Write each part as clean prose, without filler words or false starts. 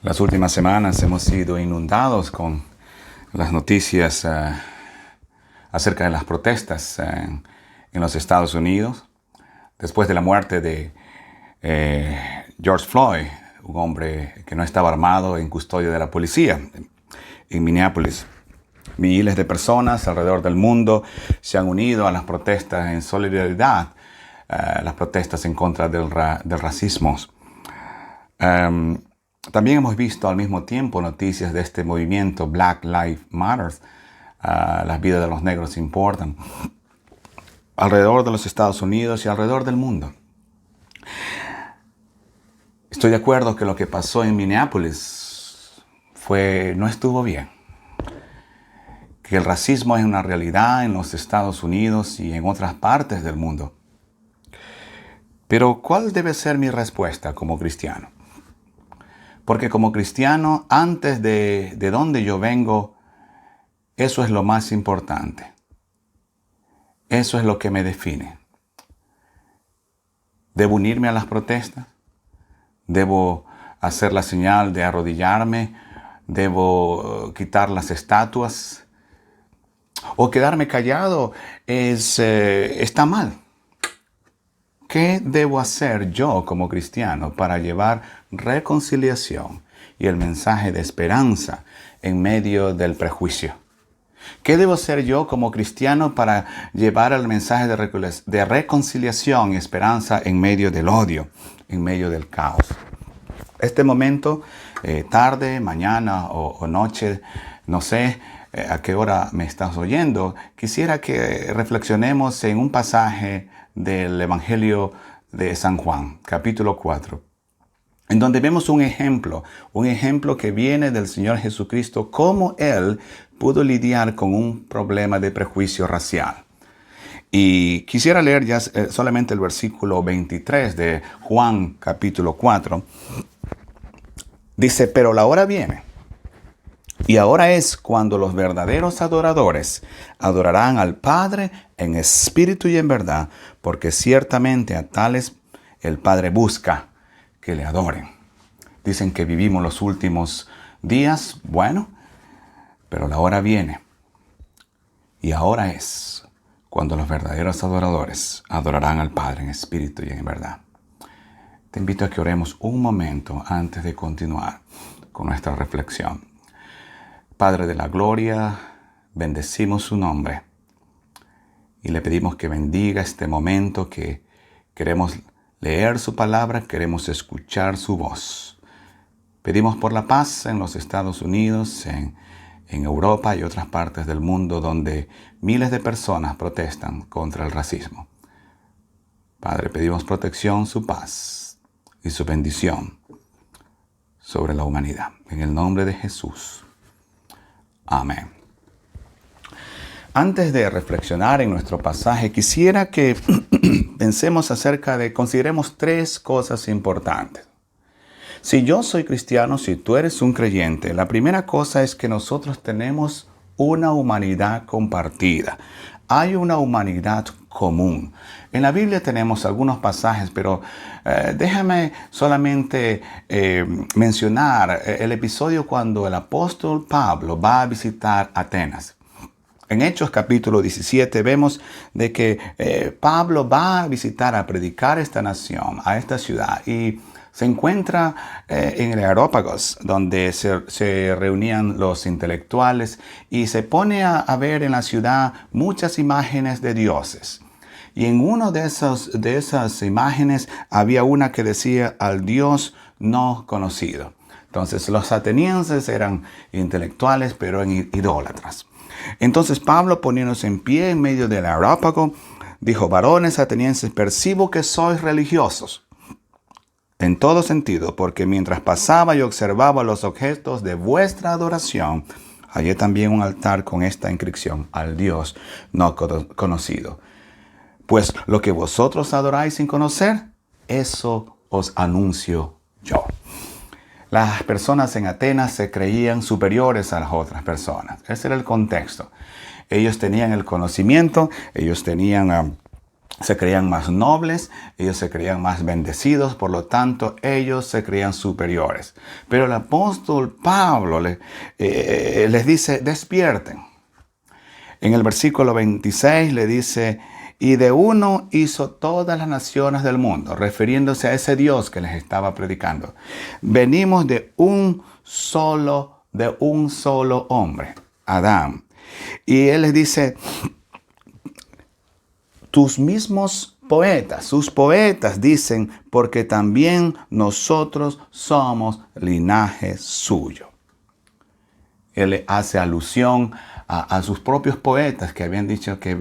Las últimas semanas hemos sido inundados con las noticias acerca de las protestas en los Estados Unidos después de la muerte de George Floyd, un hombre que no estaba armado en custodia de la policía en Minneapolis. Miles de personas alrededor del mundo se han unido a las protestas en solidaridad, las protestas en contra del racismo. También hemos visto al mismo tiempo noticias de este movimiento Black Lives Matter. Las vidas de los negros importan alrededor de los Estados Unidos y alrededor del mundo. Estoy de acuerdo que lo que pasó en Minneapolis no estuvo bien. Que el racismo es una realidad en los Estados Unidos y en otras partes del mundo. Pero ¿cuál debe ser mi respuesta como cristiano? Porque como cristiano, antes de donde yo vengo, eso es lo más importante. Eso es lo que me define. ¿Debo unirme a las protestas? ¿Debo hacer la señal de arrodillarme? ¿Debo quitar las estatuas? ¿O quedarme callado está mal? ¿Qué debo hacer yo como cristiano para llevar reconciliación y el mensaje de esperanza en medio del prejuicio? ¿Qué debo hacer yo como cristiano para llevar el mensaje de reconciliación y esperanza en medio del odio, en medio del caos? Este momento, tarde, mañana o noche, no sé a qué hora me estás oyendo, quisiera que reflexionemos en un pasaje del Evangelio de San Juan, capítulo 4, en donde vemos un ejemplo que viene del Señor Jesucristo, cómo Él pudo lidiar con un problema de prejuicio racial. Y quisiera leer ya solamente el versículo 23 de Juan, capítulo 4. Dice, pero la hora viene. Y ahora es cuando los verdaderos adoradores adorarán al Padre en espíritu y en verdad, porque ciertamente a tales el Padre busca que le adoren. Dicen que vivimos los últimos días, bueno, pero la hora viene. Y ahora es cuando los verdaderos adoradores adorarán al Padre en espíritu y en verdad. Te invito a que oremos un momento antes de continuar con nuestra reflexión. Padre de la gloria, bendecimos su nombre y le pedimos que bendiga este momento que queremos leer su palabra, queremos escuchar su voz. Pedimos por la paz en los Estados Unidos, en Europa y otras partes del mundo donde miles de personas protestan contra el racismo. Padre, pedimos protección, su paz y su bendición sobre la humanidad. En el nombre de Jesús. Amén. Antes de reflexionar en nuestro pasaje, quisiera que consideremos tres cosas importantes. Si yo soy cristiano, si tú eres un creyente, la primera cosa es que nosotros tenemos una humanidad compartida. Hay una humanidad común. En la Biblia tenemos algunos pasajes, pero déjame solamente mencionar el episodio cuando el apóstol Pablo va a visitar Atenas. En Hechos capítulo 17 vemos de que Pablo va a visitar, a predicar esta nación, a esta ciudad, y se encuentra en el Areópagos, donde se reunían los intelectuales, y se pone a ver en la ciudad muchas imágenes de dioses. Y en una de esas imágenes había una que decía al Dios no conocido. Entonces los atenienses eran intelectuales, pero idólatras. Entonces Pablo, poniéndose en pie en medio del Areópago, dijo: varones atenienses, percibo que sois religiosos en todo sentido, porque mientras pasaba y observaba los objetos de vuestra adoración, hallé también un altar con esta inscripción: al Dios no conocido. Pues lo que vosotros adoráis sin conocer, eso os anuncio yo. Las personas en Atenas se creían superiores a las otras personas. Ese era el contexto. Ellos tenían el conocimiento, ellos tenían se creían más nobles, ellos se creían más bendecidos, por lo tanto ellos se creían superiores. Pero el apóstol Pablo les dice, despierten. En el versículo 26 le dice, y de uno hizo todas las naciones del mundo, refiriéndose a ese Dios que les estaba predicando. Venimos de un solo hombre, Adán. Y él les dice, tus mismos poetas, sus poetas dicen, porque también nosotros somos linaje suyo. Él hace alusión a sus propios poetas que habían dicho que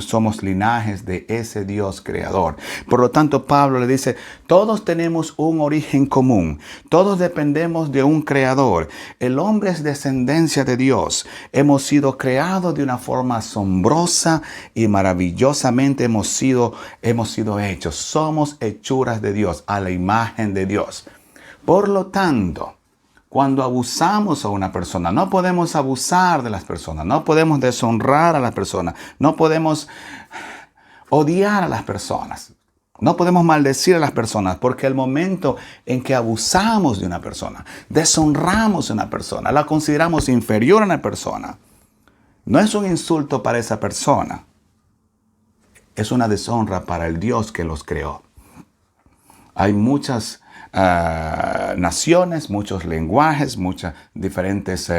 somos linajes de ese Dios creador. Por lo tanto, Pablo le dice, todos tenemos un origen común, todos dependemos de un creador. El hombre es descendencia de Dios. Hemos sido creados de una forma asombrosa y maravillosamente hemos sido hechos. Somos hechuras de Dios, a la imagen de Dios. Por lo tanto, cuando abusamos a una persona, no podemos abusar de las personas, no podemos deshonrar a las personas, no podemos odiar a las personas, no podemos maldecir a las personas, porque el momento en que abusamos de una persona, deshonramos a una persona, la consideramos inferior a una persona, no es un insulto para esa persona, es una deshonra para el Dios que los creó. Hay muchas naciones, muchos lenguajes, muchas diferentes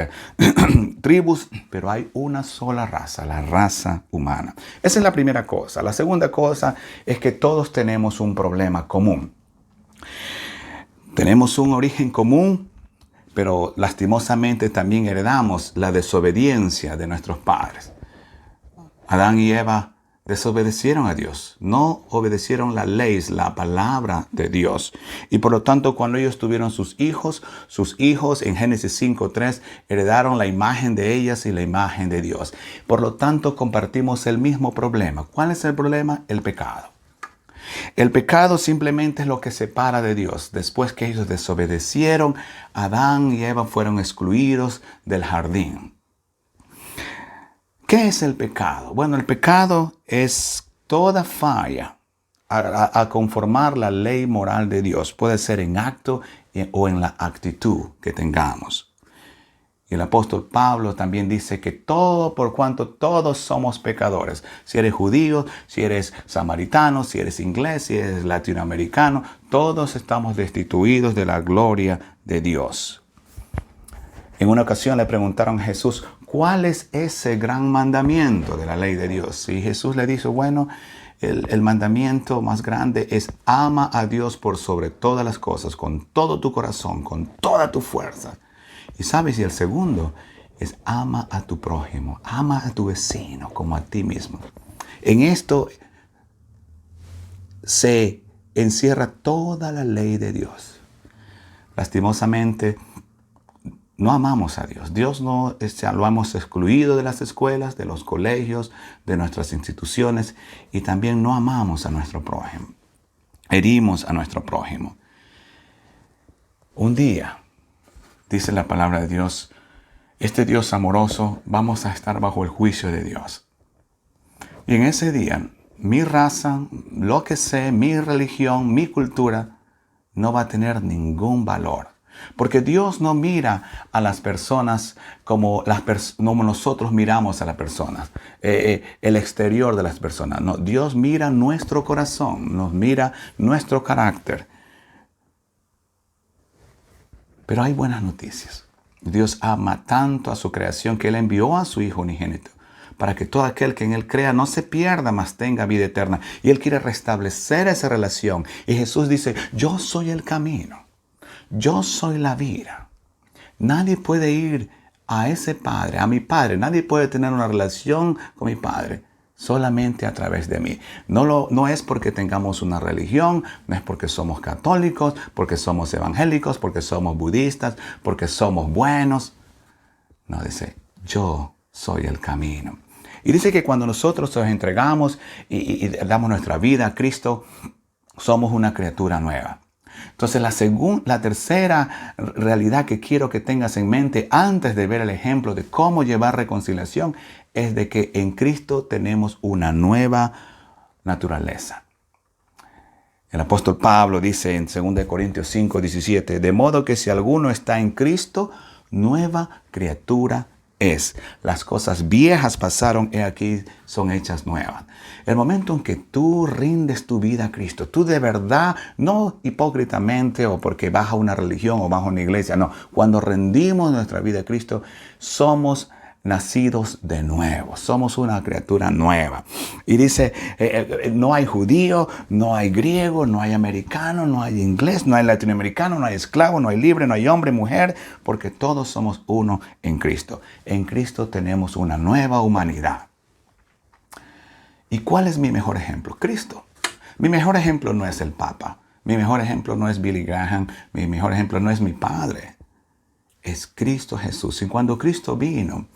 tribus, pero hay una sola raza, la raza humana. Esa es la primera cosa. La segunda cosa es que todos tenemos un problema común. Tenemos un origen común, pero lastimosamente también heredamos la desobediencia de nuestros padres. Adán y Eva desobedecieron a Dios, no obedecieron la ley, la palabra de Dios. Y por lo tanto, cuando ellos tuvieron sus hijos en Génesis 5:3 heredaron la imagen de ellas y la imagen de Dios. Por lo tanto, compartimos el mismo problema. ¿Cuál es el problema? El pecado. El pecado simplemente es lo que separa de Dios. Después que ellos desobedecieron, Adán y Eva fueron excluidos del jardín. ¿Qué es el pecado? Bueno, el pecado es toda falla a conformar la ley moral de Dios. Puede ser en acto o en la actitud que tengamos. Y el apóstol Pablo también dice que por cuanto todos somos pecadores. Si eres judío, si eres samaritano, si eres inglés, si eres latinoamericano, todos estamos destituidos de la gloria de Dios. En una ocasión le preguntaron a Jesús, ¿cuál es ese gran mandamiento de la ley de Dios? Y Jesús le dijo, bueno, el mandamiento más grande es ama a Dios por sobre todas las cosas, con todo tu corazón, con toda tu fuerza. Y sabes, y el segundo es ama a tu prójimo, ama a tu vecino como a ti mismo. En esto se encierra toda la ley de Dios. Lastimosamente, no amamos a Dios. Dios lo hemos excluido de las escuelas, de los colegios, de nuestras instituciones y también no amamos a nuestro prójimo. Herimos a nuestro prójimo. Un día, dice la palabra de Dios, este Dios amoroso, vamos a estar bajo el juicio de Dios. Y en ese día, mi raza, lo que sé, mi religión, mi cultura, no va a tener ningún valor. Porque Dios no mira a las personas como nosotros miramos a las personas, el exterior de las personas. No, Dios mira nuestro corazón, nos mira nuestro carácter. Pero hay buenas noticias. Dios ama tanto a su creación que Él envió a su Hijo unigénito para que todo aquel que en Él crea no se pierda, mas tenga vida eterna. Y Él quiere restablecer esa relación. Y Jesús dice, yo soy el camino. Yo soy la vida. Nadie puede ir a ese Padre, a mi Padre. Nadie puede tener una relación con mi Padre solamente a través de mí. No es porque tengamos una religión, no es porque somos católicos, porque somos evangélicos, porque somos budistas, porque somos buenos. No, dice, yo soy el camino. Y dice que cuando nosotros nos entregamos y damos nuestra vida a Cristo, somos una criatura nueva. Entonces la tercera realidad que quiero que tengas en mente antes de ver el ejemplo de cómo llevar reconciliación es de que en Cristo tenemos una nueva naturaleza. El apóstol Pablo dice en 2 Corintios 5, 17, de modo que si alguno está en Cristo, nueva criatura es. Las cosas viejas pasaron, he aquí son hechas nuevas. El momento en que tú rindes tu vida a Cristo, tú de verdad, no hipócritamente o porque vas a una religión o vas a una iglesia, no. Cuando rendimos nuestra vida a Cristo, somos nacidos de nuevo, somos una criatura nueva. Y dice, no hay judío, no hay griego, no hay americano, no hay inglés, no hay latinoamericano, no hay esclavo, no hay libre, no hay hombre, mujer, porque todos somos uno en Cristo. En Cristo tenemos una nueva humanidad. ¿Y cuál es mi mejor ejemplo? Cristo. Mi mejor ejemplo no es el Papa, mi mejor ejemplo no es Billy Graham, mi mejor ejemplo no es mi padre. Es Cristo Jesús. Y cuando Cristo vino,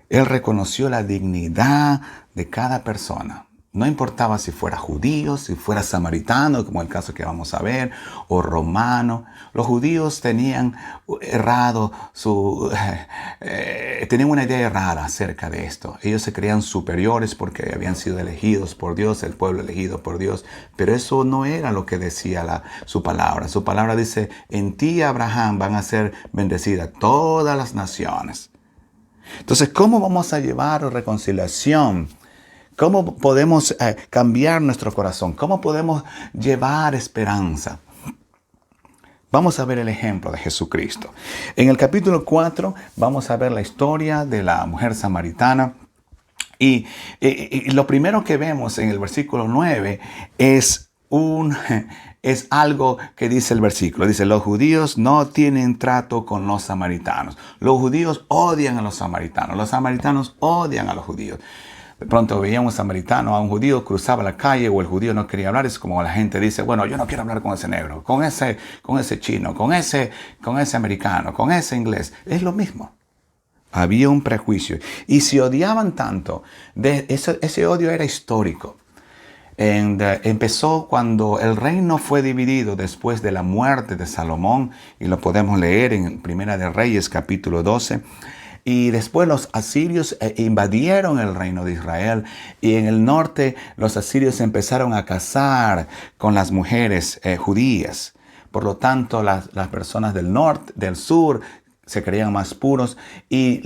Él reconoció la dignidad de cada persona. No importaba si fuera judío, si fuera samaritano, como el caso que vamos a ver, o romano. Los judíos tenían tenían una idea errada acerca de esto. Ellos se creían superiores porque habían sido elegidos por Dios, el pueblo elegido por Dios. Pero eso no era lo que decía su palabra. Su palabra dice, en ti, Abraham, van a ser bendecidas todas las naciones. Entonces, ¿cómo vamos a llevar reconciliación? ¿Cómo podemos cambiar nuestro corazón? ¿Cómo podemos llevar esperanza? Vamos a ver el ejemplo de Jesucristo. En el capítulo 4 vamos a ver la historia de la mujer samaritana. Y lo primero que vemos en el versículo 9 es algo que dice el versículo. Dice, los judíos no tienen trato con los samaritanos. Los judíos odian a los samaritanos odian a los judíos. De pronto veía un samaritano a un judío, cruzaba la calle o el judío no quería hablar. Es como la gente dice, bueno, yo no quiero hablar con ese negro, con ese chino, con ese americano, con ese inglés. Es lo mismo. Había un prejuicio. Y se odiaban tanto, ese odio era histórico. Empezó cuando el reino fue dividido después de la muerte de Salomón, y lo podemos leer en Primera de Reyes, capítulo 12. Y después los asirios invadieron el reino de Israel, y en el norte los asirios empezaron a casar con las mujeres judías. Por lo tanto, las personas del norte, del sur, se creían más puros, y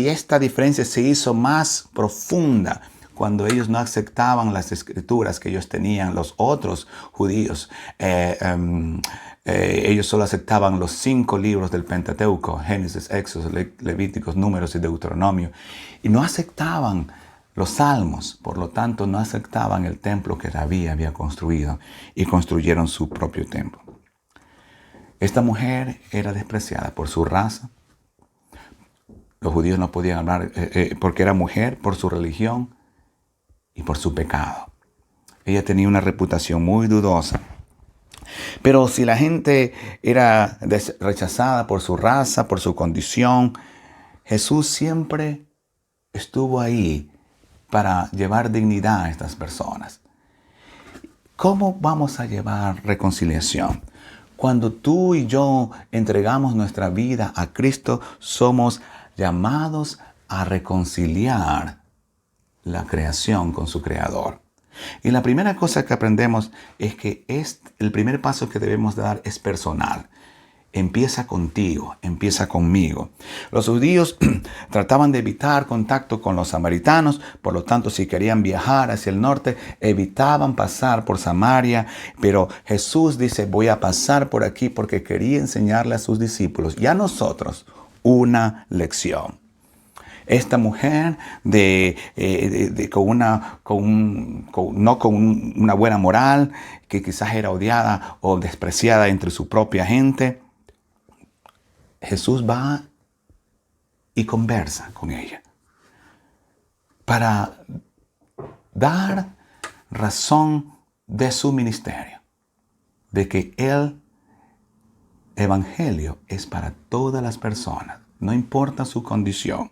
esta diferencia se hizo más profunda cuando ellos no aceptaban las escrituras que ellos tenían, los otros judíos. Ellos solo aceptaban los 5 libros del Pentateuco, Génesis, Éxodo, Levíticos, Números y Deuteronomio, y no aceptaban los salmos. Por lo tanto, no aceptaban el templo que David había construido, y construyeron su propio templo. Esta mujer era despreciada por su raza. Los judíos no podían hablar porque era mujer, por su religión y por su pecado. Ella tenía una reputación muy dudosa. Pero si la gente era rechazada por su raza, por su condición, Jesús siempre estuvo ahí para llevar dignidad a estas personas. ¿Cómo vamos a llevar reconciliación? Cuando tú y yo entregamos nuestra vida a Cristo, somos llamados a reconciliar la creación con su Creador. Y la primera cosa que aprendemos es que el primer paso que debemos dar es personal. Empieza contigo, empieza conmigo. Los judíos trataban de evitar contacto con los samaritanos, por lo tanto, si querían viajar hacia el norte, evitaban pasar por Samaria. Pero Jesús dice, voy a pasar por aquí porque quería enseñarle a sus discípulos y a nosotros una lección. Esta mujer no con una buena moral, que quizás era odiada o despreciada entre su propia gente, Jesús va y conversa con ella para dar razón de su ministerio, de que el evangelio es para todas las personas, no importa su condición.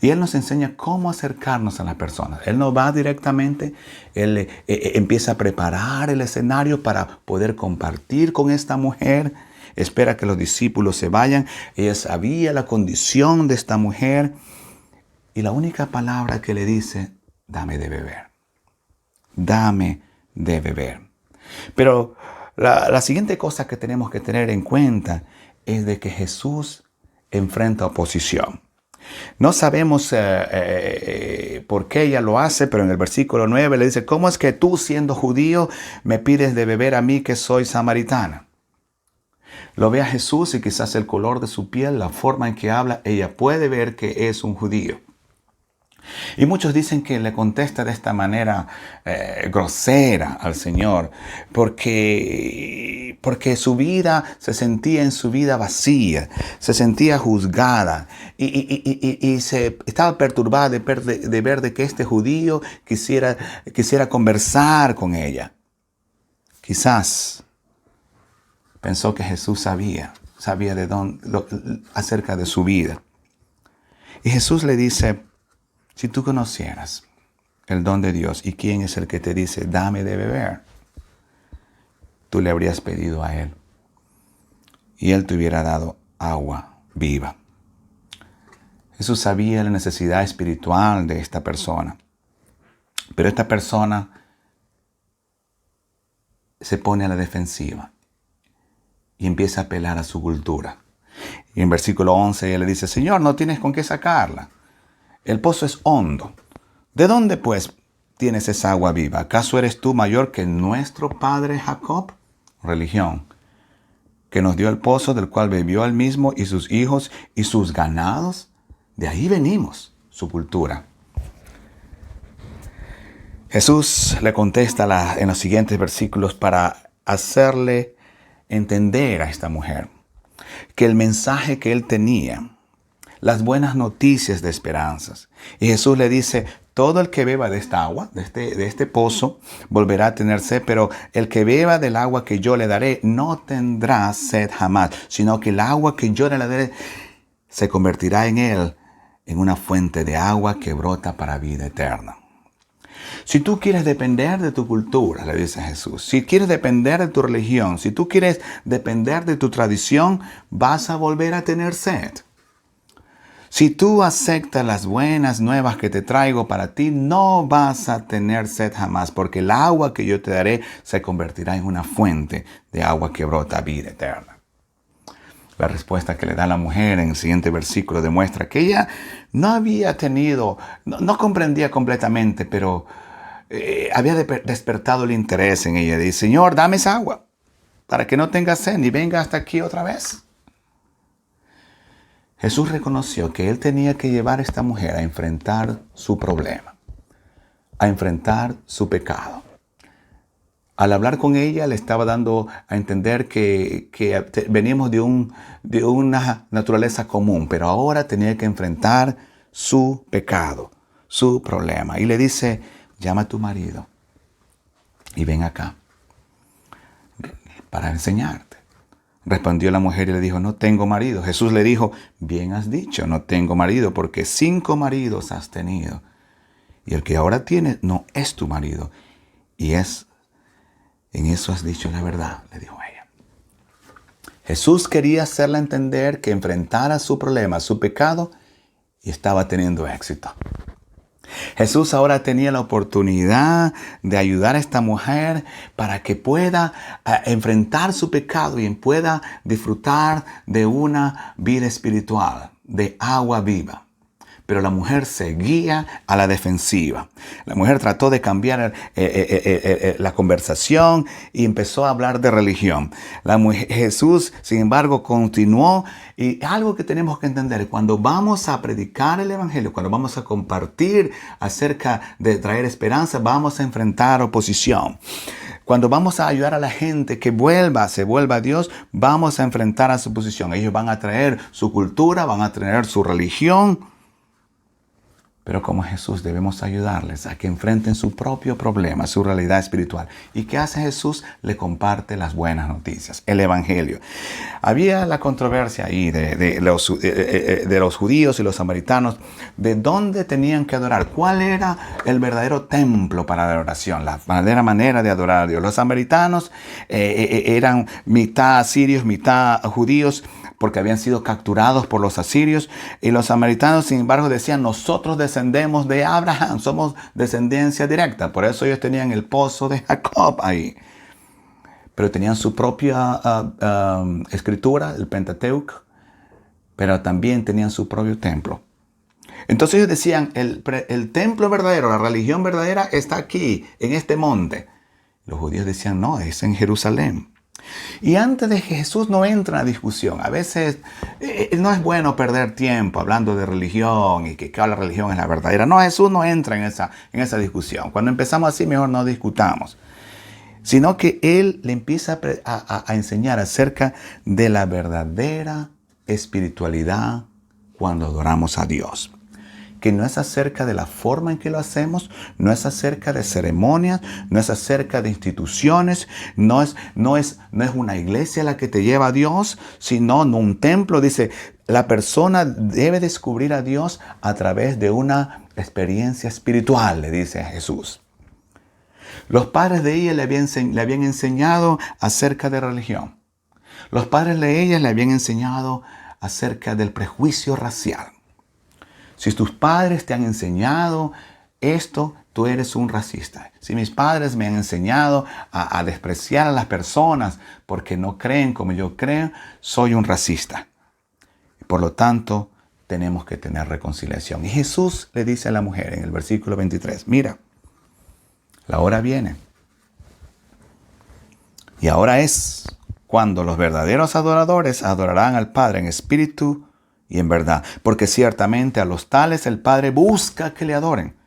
Y Él nos enseña cómo acercarnos a las personas. Él no va directamente, Él empieza a preparar el escenario para poder compartir con esta mujer. Espera que los discípulos se vayan. Ella sabía la condición de esta mujer. Y la única palabra que le dice, dame de beber. dame de beber. Pero la siguiente cosa que tenemos que tener en cuenta es de que Jesús enfrenta oposición. No sabemos por qué ella lo hace, pero en el versículo 9 le dice, ¿cómo es que tú, siendo judío, me pides de beber a mí que soy samaritana? Lo ve a Jesús y quizás el color de su piel, la forma en que habla, ella puede ver que es un judío. Y muchos dicen que le contesta de esta manera grosera al Señor, porque su vida se sentía en su vida vacía, se sentía juzgada y se estaba perturbada de ver de que este judío quisiera conversar con ella. Quizás pensó que Jesús sabía de acerca de su vida. Y Jesús le dice, si tú conocieras el don de Dios y quién es el que te dice, dame de beber, tú le habrías pedido a Él y Él te hubiera dado agua viva. Jesús sabía la necesidad espiritual de esta persona, pero esta persona se pone a la defensiva y empieza a apelar a su cultura. Y en versículo 11 él le dice, Señor, no tienes con qué sacarla. El pozo es hondo. ¿De dónde, pues, tienes esa agua viva? ¿Acaso eres tú mayor que nuestro padre Jacob? Religión. Que nos dio el pozo del cual bebió él mismo y sus hijos y sus ganados. De ahí venimos, su cultura. Jesús le contesta en los siguientes versículos para hacerle entender a esta mujer que el mensaje que él tenía, las buenas noticias de esperanzas. Y Jesús le dice, todo el que beba de esta agua, de este pozo, volverá a tener sed, pero el que beba del agua que yo le daré no tendrá sed jamás, sino que el agua que yo le daré se convertirá en él en una fuente de agua que brota para vida eterna. Si tú quieres depender de tu cultura, le dice Jesús, si quieres depender de tu religión, si tú quieres depender de tu tradición, vas a volver a tener sed. Si tú aceptas las buenas nuevas que te traigo para ti, no vas a tener sed jamás, porque el agua que yo te daré se convertirá en una fuente de agua que brota vida eterna. La respuesta que le da la mujer en el siguiente versículo demuestra que ella no había tenido, no comprendía completamente, pero había despertado el interés en ella. Dice, Señor, dame esa agua para que no tenga sed ni venga hasta aquí otra vez. Jesús reconoció que él tenía que llevar a esta mujer a enfrentar su problema, a enfrentar su pecado. Al hablar con ella le estaba dando a entender que veníamos de una naturaleza común, pero ahora tenía que enfrentar su pecado, su problema. Y le dice, llama a tu marido y ven acá para enseñarte. Respondió la mujer y le dijo, no tengo marido. Jesús le dijo, bien has dicho, no tengo marido, porque 5 maridos has tenido. Y el que ahora tienes no es tu marido. Y en eso has dicho la verdad, le dijo ella. Jesús quería hacerla entender que enfrentara su problema, su pecado, y estaba teniendo éxito. Jesús ahora tenía la oportunidad de ayudar a esta mujer para que pueda enfrentar su pecado y pueda disfrutar de una vida espiritual, de agua viva. Pero la mujer seguía a la defensiva. La mujer trató de cambiar la conversación y empezó a hablar de religión. Jesús, sin embargo, continuó. Y algo que tenemos que entender, cuando vamos a predicar el evangelio, cuando vamos a compartir acerca de traer esperanza, vamos a enfrentar oposición. Cuando vamos a ayudar a la gente que se vuelva a Dios, vamos a enfrentar a su oposición. Ellos van a traer su cultura, van a traer su religión. Pero como Jesús debemos ayudarles a que enfrenten su propio problema, su realidad espiritual. ¿Y qué hace Jesús? Le comparte las buenas noticias, el evangelio. Había la controversia ahí de los judíos y los samaritanos, de dónde tenían que adorar, cuál era el verdadero templo para la adoración, la verdadera manera de adorar a Dios. Los samaritanos eran mitad sirios, mitad judíos, porque habían sido capturados por los asirios. Y los samaritanos, sin embargo, decían, nosotros descendemos de Abraham, somos descendencia directa. Por eso ellos tenían el pozo de Jacob ahí. Pero tenían su propia escritura, el Pentateuco, pero también tenían su propio templo. Entonces ellos decían, el templo verdadero, la religión verdadera está aquí, en este monte. Los judíos decían, no, es en Jerusalén. Y antes de que Jesús no entra en la discusión, a veces no es bueno perder tiempo hablando de religión y que la religión es la verdadera. No, Jesús no entra en esa discusión. Cuando empezamos así, mejor no discutamos. Sino que Él le empieza a enseñar acerca de la verdadera espiritualidad cuando adoramos a Dios. Que no es acerca de la forma en que lo hacemos, no es acerca de ceremonias, no es acerca de instituciones, no es una iglesia la que te lleva a Dios, sino un templo. Dice, la persona debe descubrir a Dios a través de una experiencia espiritual, le dice Jesús. Los padres de ella le habían enseñado acerca de religión. Los padres de ella le habían enseñado acerca del prejuicio racial. Si tus padres te han enseñado esto, tú eres un racista. Si mis padres me han enseñado a despreciar a las personas porque no creen como yo creo, soy un racista. Por lo tanto, tenemos que tener reconciliación. Y Jesús le dice a la mujer en el versículo 23, mira, la hora viene. Y ahora es cuando los verdaderos adoradores adorarán al Padre en espíritu y en verdad, porque ciertamente a los tales el Padre busca que le adoren.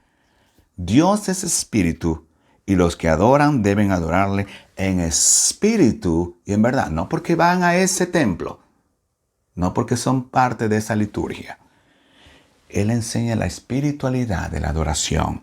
Dios es espíritu y los que adoran deben adorarle en espíritu y en verdad. No porque van a ese templo, no porque son parte de esa liturgia. Él enseña la espiritualidad de la adoración.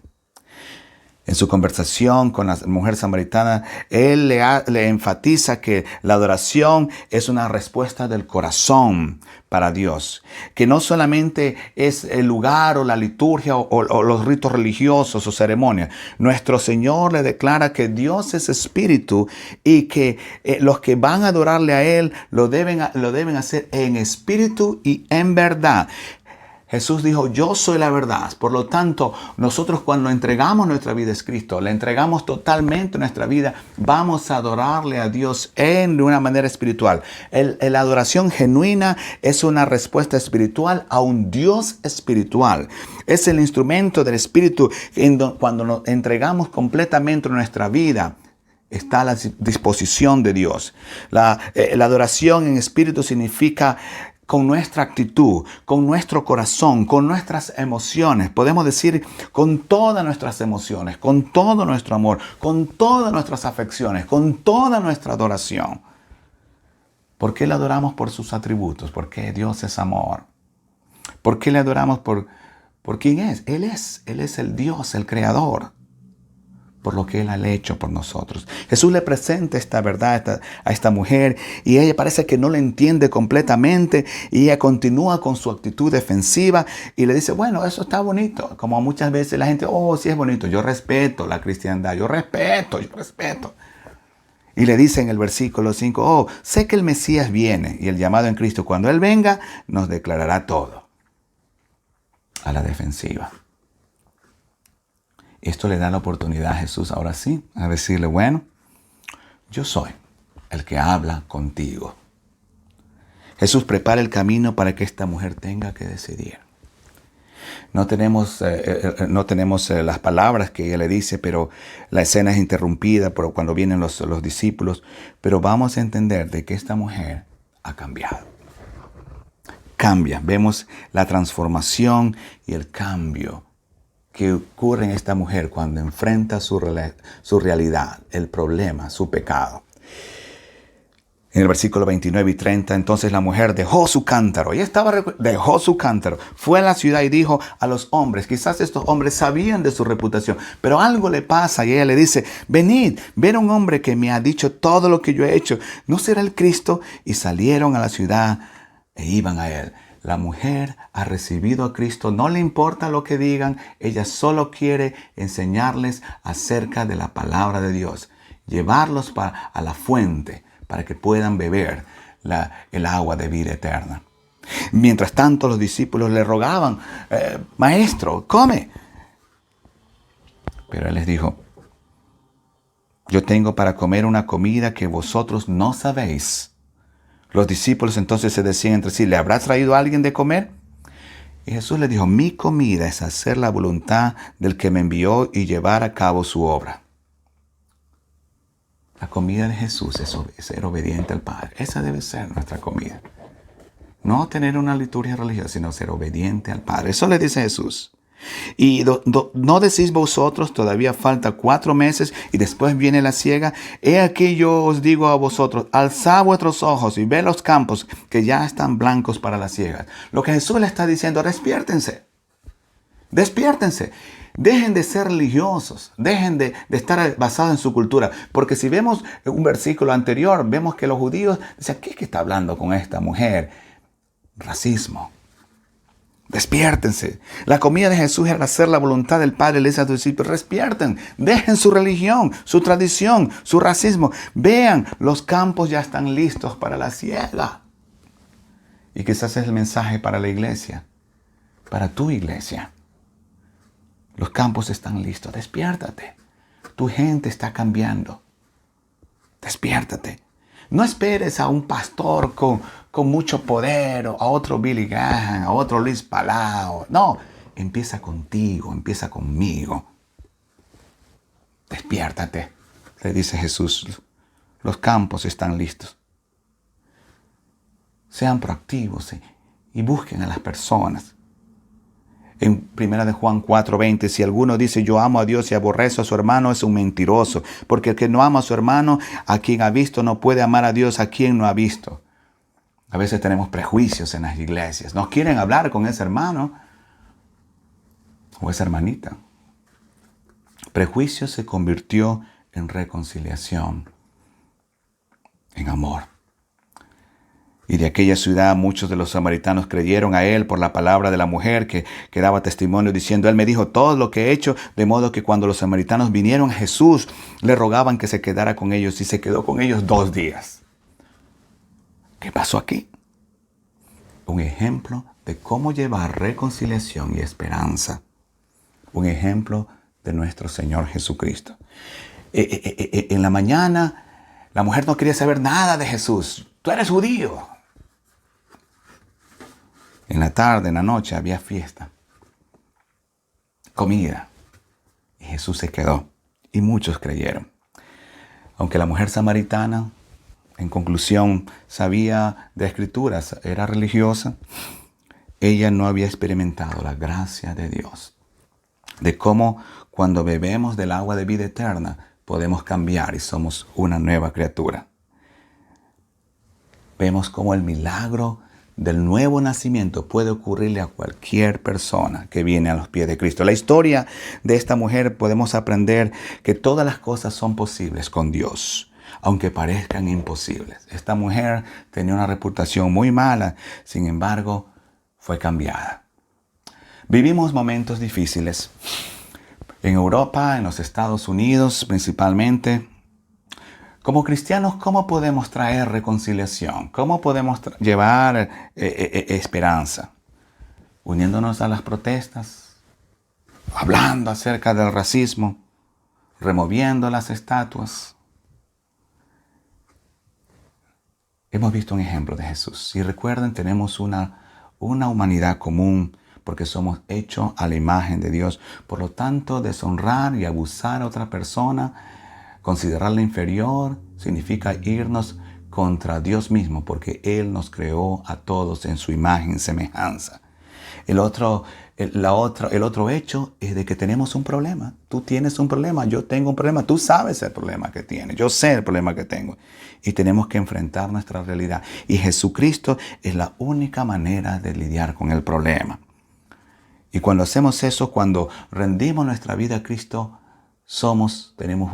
En su conversación con la mujer samaritana, Él le enfatiza que la adoración es una respuesta del corazón para Dios. Que no solamente es el lugar o la liturgia o los ritos religiosos o ceremonias. Nuestro Señor le declara que Dios es espíritu y que los que van a adorarle a Él lo deben hacer en espíritu y en verdad. Jesús dijo, yo soy la verdad. Por lo tanto, nosotros cuando entregamos nuestra vida a Cristo, le entregamos totalmente nuestra vida, vamos a adorarle a Dios de una manera espiritual. La adoración genuina es una respuesta espiritual a un Dios espiritual. Es el instrumento del Espíritu cuando nos entregamos completamente nuestra vida. Está a la disposición de Dios. La adoración en espíritu significa con nuestra actitud, con nuestro corazón, con nuestras emociones. Podemos decir con todas nuestras emociones, con todo nuestro amor, con todas nuestras afecciones, con toda nuestra adoración. ¿Por qué le adoramos por sus atributos? Porque Dios es amor. ¿Por qué le adoramos por quién es? Él es el Dios, el Creador. Por lo que Él ha hecho por nosotros. Jesús le presenta esta verdad a esta mujer y ella parece que no la entiende completamente y ella continúa con su actitud defensiva y le dice, bueno, eso está bonito. Como muchas veces la gente, oh, sí es bonito, yo respeto la cristiandad, yo respeto. Y le dice en el versículo 5, oh, sé que el Mesías viene y el llamado en Cristo, cuando Él venga, nos declarará todo. A la defensiva. Esto le da la oportunidad a Jesús ahora sí, a decirle, bueno, yo soy el que habla contigo. Jesús prepara el camino para que esta mujer tenga que decidir. No tenemos las palabras que ella le dice, pero la escena es interrumpida por cuando vienen los discípulos. Pero vamos a entender de que esta mujer ha cambiado. Cambia. Vemos la transformación y el cambio que ocurre en esta mujer cuando enfrenta su realidad, el problema, su pecado. En el versículo 29 y 30, entonces la mujer dejó su cántaro. Dejó su cántaro. Fue a la ciudad y dijo a los hombres, quizás estos hombres sabían de su reputación, pero algo le pasa y ella le dice, venid, ver a un hombre que me ha dicho todo lo que yo he hecho. ¿No será el Cristo? Y salieron a la ciudad e iban a él. La mujer ha recibido a Cristo, no le importa lo que digan, ella solo quiere enseñarles acerca de la palabra de Dios, llevarlos a la fuente para que puedan beber. el agua de vida eterna. Mientras tanto, los discípulos le rogaban, Maestro, come. Pero él les dijo, yo tengo para comer una comida que vosotros no sabéis. Los discípulos entonces se decían entre sí, ¿le habrá traído alguien de comer? Y Jesús les dijo, mi comida es hacer la voluntad del que me envió y llevar a cabo su obra. La comida de Jesús es ser obediente al Padre. Esa debe ser nuestra comida. No tener una liturgia religiosa, sino ser obediente al Padre. Eso le dice Jesús. Y no decís vosotros, todavía falta 4 meses y después viene la siega. He aquí yo os digo a vosotros, alzad vuestros ojos y ved los campos que ya están blancos para la siega. Lo que Jesús le está diciendo, despiértense. Despiértense. Dejen de ser religiosos, dejen de estar basados en su cultura. Porque si vemos un versículo anterior, vemos que los judíos dicen, ¿qué es que está hablando con esta mujer? Racismo. Despiértense. La comida de Jesús era hacer la voluntad del Padre. Le dice a sus discípulos, despierten, dejen su religión, su tradición, su racismo. Vean, los campos ya están listos para la siega. Y quizás es el mensaje para la iglesia, para tu iglesia. Los campos están listos. Despiértate. Tu gente está cambiando. Despiértate. No esperes a un pastor con mucho poder, o a otro Billy Graham, a otro Luis Palau. No, empieza contigo, empieza conmigo. Despiértate, le dice Jesús. Los campos están listos. Sean proactivos y busquen a las personas. En 1 de Juan 4:20, si alguno dice yo amo a Dios y aborrezco a su hermano, es un mentiroso. Porque el que no ama a su hermano, a quien ha visto, no puede amar a Dios a quien no ha visto. A veces tenemos prejuicios en las iglesias. No quieren hablar con ese hermano o esa hermanita. Prejuicio se convirtió en reconciliación, en amor. Y de aquella ciudad muchos de los samaritanos creyeron a él por la palabra de la mujer que daba testimonio diciendo, él me dijo todo lo que he hecho, de modo que cuando los samaritanos vinieron a Jesús, le rogaban que se quedara con ellos y se quedó con ellos 2 días. ¿Qué pasó aquí? Un ejemplo de cómo llevar reconciliación y esperanza. Un ejemplo de nuestro Señor Jesucristo. En la mañana, la mujer no quería saber nada de Jesús. Tú eres judío. En la tarde, en la noche, había fiesta, comida. Y Jesús se quedó. Y muchos creyeron. Aunque la mujer samaritana, en conclusión, sabía de escrituras, era religiosa, ella no había experimentado la gracia de Dios. De cómo cuando bebemos del agua de vida eterna, podemos cambiar y somos una nueva criatura. Vemos cómo el milagro del nuevo nacimiento puede ocurrirle a cualquier persona que viene a los pies de Cristo. La historia de esta mujer podemos aprender que todas las cosas son posibles con Dios, aunque parezcan imposibles. Esta mujer tenía una reputación muy mala, sin embargo, fue cambiada. Vivimos momentos difíciles en Europa, en los Estados Unidos principalmente. Como cristianos, ¿cómo podemos traer reconciliación? ¿Cómo podemos llevar esperanza? Uniéndonos a las protestas, hablando acerca del racismo, removiendo las estatuas. Hemos visto un ejemplo de Jesús. Y recuerden, tenemos una humanidad común porque somos hechos a la imagen de Dios. Por lo tanto, deshonrar y abusar a otra persona, considerarla inferior, significa irnos contra Dios mismo, porque Él nos creó a todos en su imagen y semejanza. El otro hecho es de que tenemos un problema. Tú tienes un problema, yo tengo un problema. Tú sabes el problema que tienes, yo sé el problema que tengo. Y tenemos que enfrentar nuestra realidad. Y Jesucristo es la única manera de lidiar con el problema. Y cuando hacemos eso, cuando rendimos nuestra vida a Cristo, tenemos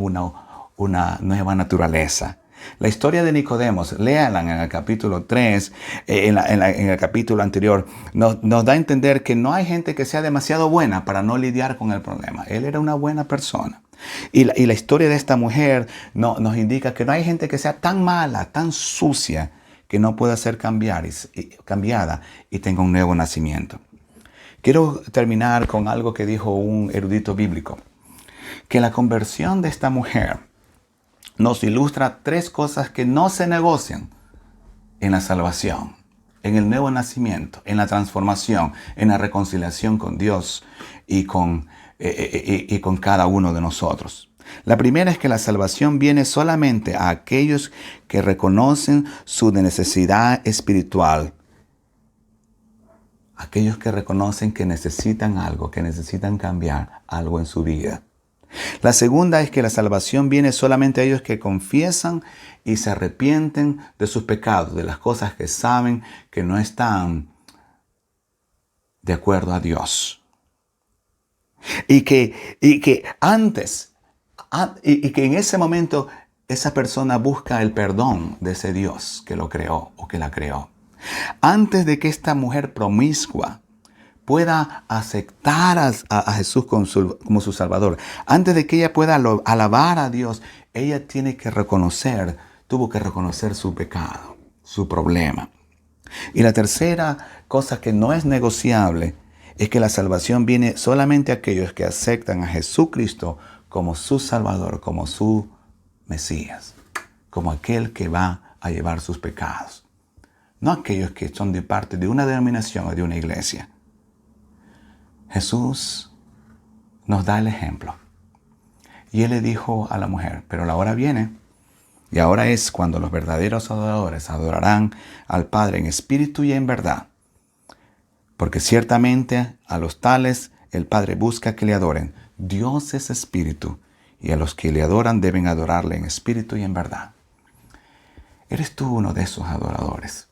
una nueva naturaleza. La historia de Nicodemos, léala en el capítulo 3, en el capítulo anterior, nos da a entender que no hay gente que sea demasiado buena para no lidiar con el problema. Él era una buena persona. Y la historia de esta mujer nos indica que no hay gente que sea tan mala, tan sucia, que no pueda ser cambiada y tenga un nuevo nacimiento. Quiero terminar con algo que dijo un erudito bíblico, que la conversión de esta mujer nos ilustra 3 cosas que no se negocian en la salvación, en el nuevo nacimiento, en la transformación, en la reconciliación con Dios y con cada uno de nosotros. La primera es que la salvación viene solamente a aquellos que reconocen su necesidad espiritual. Aquellos que reconocen que necesitan algo, que necesitan cambiar algo en su vida. La segunda es que la salvación viene solamente a ellos que confiesan y se arrepienten de sus pecados, de las cosas que saben que no están de acuerdo a Dios. Y que en ese momento esa persona busca el perdón de ese Dios que lo creó o que la creó. Antes de que esta mujer promiscua pueda aceptar a Jesús como su Salvador, antes de que ella pueda alabar a Dios, ella tuvo que reconocer su pecado, su problema. Y la tercera cosa que no es negociable es que la salvación viene solamente a aquellos que aceptan a Jesucristo como su Salvador, como su Mesías, como aquel que va a llevar sus pecados. No aquellos que son de parte de una denominación o de una iglesia. Jesús nos da el ejemplo. Y Él le dijo a la mujer, pero la hora viene, y ahora es cuando los verdaderos adoradores adorarán al Padre en espíritu y en verdad. Porque ciertamente a los tales el Padre busca que le adoren. Dios es espíritu, y a los que le adoran deben adorarle en espíritu y en verdad. ¿Eres tú uno de esos adoradores?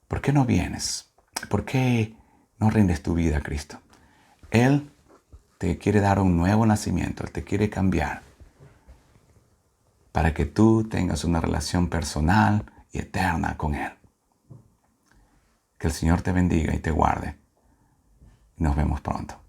¿Por qué no vienes? ¿Por qué no rindes tu vida a Cristo? Él te quiere dar un nuevo nacimiento, Él te quiere cambiar para que tú tengas una relación personal y eterna con Él. Que el Señor te bendiga y te guarde. Nos vemos pronto.